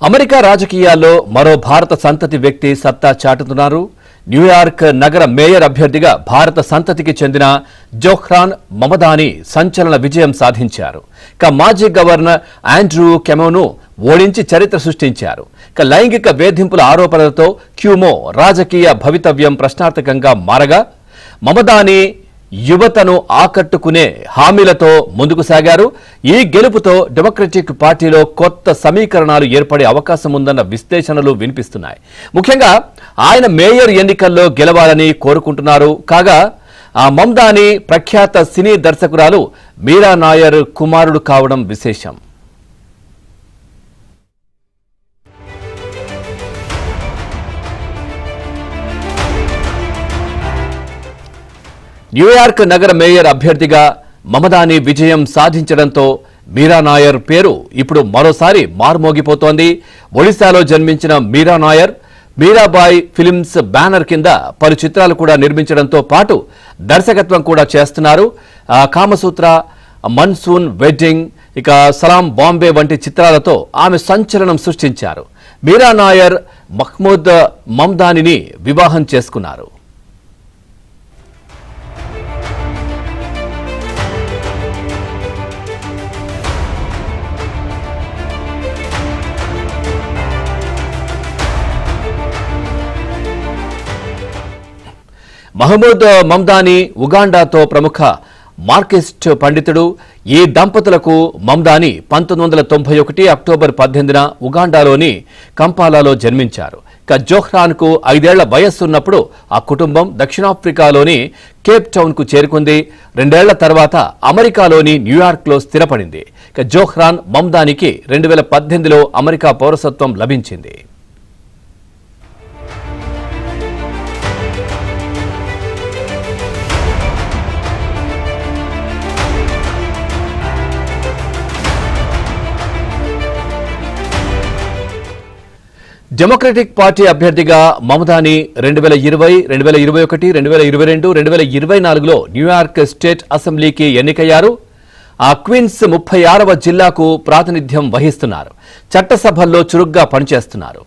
America రాజకీయాల్లో మరో భారత సంతతి వ్యక్తి సత్తా చాటుతున్నారు. న్యూయార్క్ నగర మేయర్ అభ్యర్థిగా భారత సంతతికి చెందిన జోహ్రాన్ మమదాని సంచలన విజయం సాధించారు. మాజీ గవర్నర్ ఆండ్రూ కెమోను ఓడించి చరిత్ర సృష్టించారు. లైంగిక వేధింపుల ఆరోపణలతో క్యూమో రాజకీయ భవితవ్యం ప్రశ్నార్థకంగా మారగా మమదాని యువతను ఆకట్టుకునే హామీలతో ముందుకు సాగారు. ఈ గెలుపుతో డెమోక్రటిక్ పార్టీలో కొత్త సమీకరణాలు ఏర్పడే అవకాశం ఉందన్న విశ్లేషణలు వినిపిస్తున్నాయి. ముఖ్యంగా ఆయన మేయర్ ఎన్నికల్లో గెలవాలని కోరుకుంటున్నారు. కాగా మమదాని ప్రఖ్యాత సినీ దర్శకురాలు మీరా నాయర్ కుమారుడు కావడం విశేషం. న్యూయార్క్ నగర మేయర్ అభ్యర్థిగా మమదాని విజయం సాధించడంతో మీరా నాయర్ పేరు ఇప్పుడు మరోసారి మార్మోగిపోతోంది. ఒడిశాలో జన్మించిన మీరా నాయర్ మీరాబాయ్ ఫిల్మ్స్ బ్యానర్ కింద పలు చిత్రాలు కూడా నిర్మించడంతో పాటు దర్శకత్వం కూడా చేస్తున్నారు. కామసూత్ర, మన్సూన్ వెడ్డింగ్, సలాం బాంబే వంటి చిత్రాలతో ఆమె సంచలనం సృష్టించారు. మీరా నాయర్ మహ్మూద్ మమదానిని వివాహం చేసుకున్నారు. మహమూద్ మమదాని ఉగాండాతో ప్రముఖ మార్క్సిస్ట్ పండితుడు. ఈ దంపతులకు మమదాని 1991 అక్టోబర్ 18న ఉగాండాలోని కంపాలాలో జన్మించారు. జోహ్రాన్కు 5 ఏళ్ల వయస్సున్నప్పుడు ఆ కుటుంబం దక్షిణాఫ్రికాలోని కేప్ టౌన్కు చేరుకుంది. 2 ఏళ్ల తర్వాత అమెరికాలోని న్యూయార్క్లో స్థిరపడింది. జోహ్రాన్ మమదానికి 2018లో అమెరికా పౌరసత్వం లభించింది. డెమోక్రటిక్ పార్టీ అభ్యర్థిగా మమదాని 2020, 2021, 2022, 2024లో న్యూయార్క్ స్టేట్ అసెంబ్లీకి ఎన్నికయ్యారు. క్వీన్స్ 36వ జిల్లాకు ప్రాతినిధ్యం వహిస్తున్నారు. చట్టసభల్లో చురుగ్గా పనిచేస్తున్నారు.